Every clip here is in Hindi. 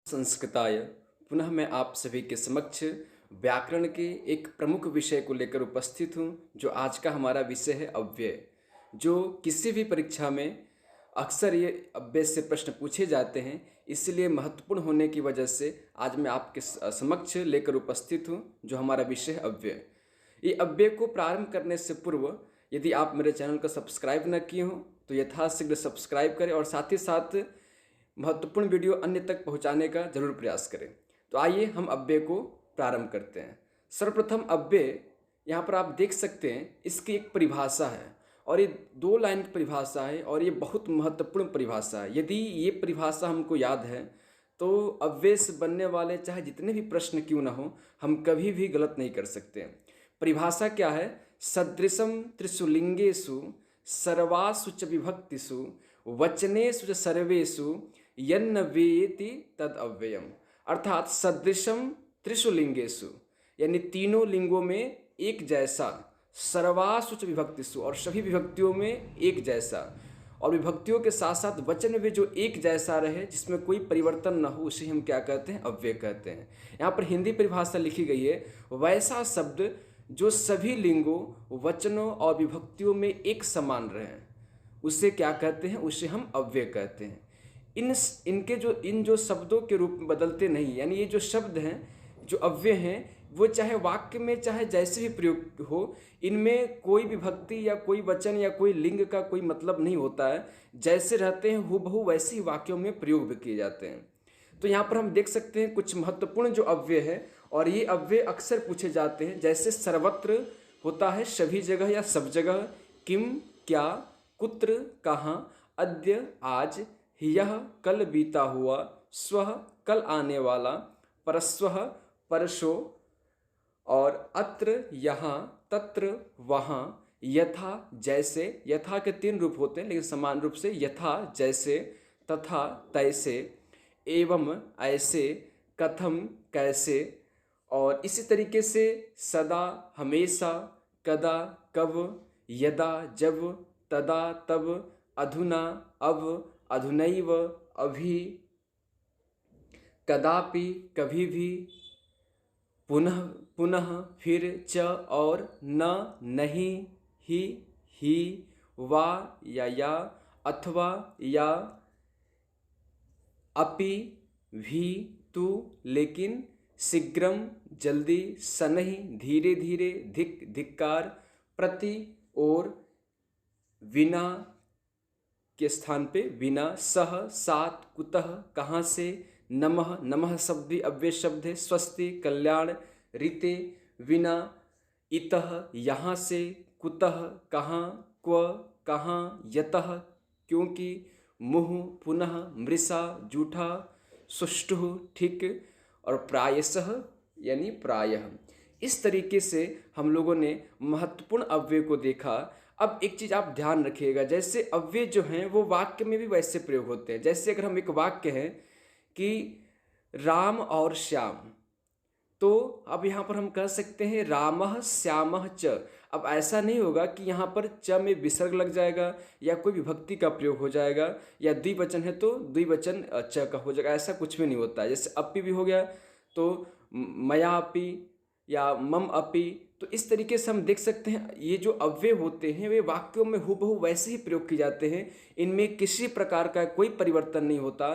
संस्कृताय पुनः मैं आप सभी के समक्ष व्याकरण के एक प्रमुख विषय को लेकर उपस्थित हूँ, जो आज का हमारा विषय है अव्यय। जो किसी भी परीक्षा में अक्सर ये अव्यय से प्रश्न पूछे जाते हैं, इसलिए महत्वपूर्ण होने की वजह से आज मैं आपके समक्ष लेकर उपस्थित हूँ, जो हमारा विषय है अव्यय। ये अव्यय को प्रारंभ करने से पूर्व यदि आप मेरे चैनल को सब्सक्राइब न किए हों तो यथाशीघ्र सब्सक्राइब करें और साथ ही साथ महत्वपूर्ण वीडियो अन्य तक पहुंचाने का जरूर प्रयास करें। तो आइए हम अव्यय को प्रारंभ करते हैं। सर्वप्रथम अव्यय यहाँ पर आप देख सकते हैं, इसकी एक परिभाषा है और ये 2 लाइन की परिभाषा है और ये बहुत महत्वपूर्ण परिभाषा है। यदि ये परिभाषा हमको याद है तो अव्यय से बनने वाले चाहे जितने भी प्रश्न क्यों ना हो, हम कभी भी गलत नहीं कर सकते हैं। परिभाषा क्या है? सदृशम त्रिषु लिंगेषु सर्वासु च विभक्तिषु वचनेषु च सर्वेषु यन्न वेति तद अव्ययम। अर्थात सदृशम त्रिषु लिंगेषु यानी तीनों लिंगों में एक जैसा, सर्वासु च विभक्तिषु और सभी विभक्तियों में एक जैसा, और विभक्तियों के साथ साथ वचन में भी जो एक जैसा रहे, जिसमें कोई परिवर्तन न हो, उसे हम क्या कहते हैं? अव्यय कहते हैं। यहाँ पर हिंदी परिभाषा लिखी गई है, वैसा शब्द जो सभी लिंगों, वचनों और विभक्तियों में एक समान रहे, उसे क्या कहते हैं? उसे हम अव्यय कहते हैं। इन जो शब्दों के रूप में बदलते नहीं, यानी ये जो शब्द हैं, जो अव्यय हैं, वो चाहे वाक्य में चाहे जैसे भी प्रयोग हो, इनमें कोई विभक्ति या कोई वचन या कोई लिंग का कोई मतलब नहीं होता है। जैसे रहते हैं हूबहू वैसे ही वाक्यों में प्रयोग भी किए जाते हैं। तो यहाँ पर हम देख सकते हैं कुछ महत्वपूर्ण जो अव्यय है, और ये अव्यय अक्सर पूछे जाते हैं। जैसे सर्वत्र होता है सभी जगह या सब जगह, किम क्या, कुत्र कहाँ, अद्य आज, यह कल बीता हुआ, स्वः कल आने वाला, परस्वः परसों, और अत्र यहाँ, तत्र वहाँ, यथा जैसे। यथा के 3 रूप होते हैं लेकिन समान रूप से, यथा जैसे, तथा तैसे, एवं ऐसे, कथम कैसे, और इसी तरीके से सदा हमेशा, कदा कब, यदा जब, तदा तब, अधुना अब, अधुनैव अभी, कदापि कभी भी, पुनः पुनः, फिर, च और न, नहीं, ही, वा या, अथवा या, अपि भी, तू लेकिन, शीघ्रम जल्दी, शनैः धीरे धीरे, धिक् धिक्कार, प्रति और, विना के स्थान पे विना, सह साथ, कुतः कहाँ से, नमः नमः शब्द भी अव्यय शब्द है, स्वस्ति कल्याण, रीते विना, इतः यहाँ से, कुतः कहाँ, क्व कहाँ, यतः क्योंकि, मुहुः पुनः, मृषा जूठा, सुष्ठुः ठीक, और प्रायशः यानी प्रायः। इस तरीके से हम लोगों ने महत्वपूर्ण अव्यय को देखा। अब एक चीज़ आप ध्यान रखिएगा, जैसे अव्यय जो हैं वो वाक्य में भी वैसे प्रयोग होते हैं। जैसे अगर हम एक वाक्य है कि राम और श्याम, तो अब यहाँ पर हम कह सकते हैं रामः श्यामः च। अब ऐसा नहीं होगा कि यहाँ पर च में विसर्ग लग जाएगा या कोई विभक्ति का प्रयोग हो जाएगा, या द्विवचन है तो द्विवचन च का हो जाएगा, ऐसा कुछ भी नहीं होता है। जैसे अपि भी हो गया तो मया अपि या मम अपि। तो इस तरीके से हम देख सकते हैं ये जो अव्यय होते हैं वे वाक्यों में हूबहू वैसे ही प्रयोग किए जाते हैं, इनमें किसी प्रकार का कोई परिवर्तन नहीं होता।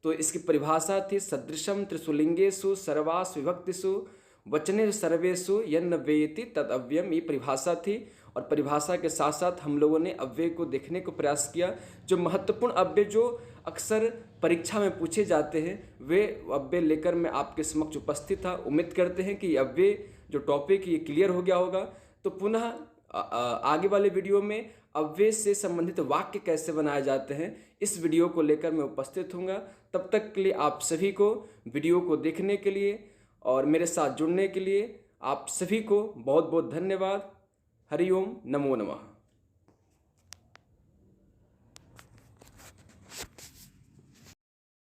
तो इसकी परिभाषा थी सदृशम त्रिषु लिंगेषु सर्वासु विभक्तिषु वचनेषु सर्वेषु यन्न वेति तद अव्ययम, ये परिभाषा थी। और परिभाषा के साथ साथ हम लोगों ने अव्यय को देखने को प्रयास किया। जो महत्वपूर्ण अव्यय जो अक्सर परीक्षा में पूछे जाते हैं वे अव्यय लेकर मैं आपके समक्ष उपस्थित था। उम्मीद करते हैं कि अव्यय जो टॉपिक ये क्लियर हो गया होगा। तो पुनः आगे वाले वीडियो में अव्यय से संबंधित वाक्य कैसे बनाए जाते हैं, इस वीडियो को लेकर मैं उपस्थित हूँगा। तब तक के लिए आप सभी को वीडियो को देखने के लिए और मेरे साथ जुड़ने के लिए आप सभी को बहुत बहुत धन्यवाद। हरि ओम, नमो नमः।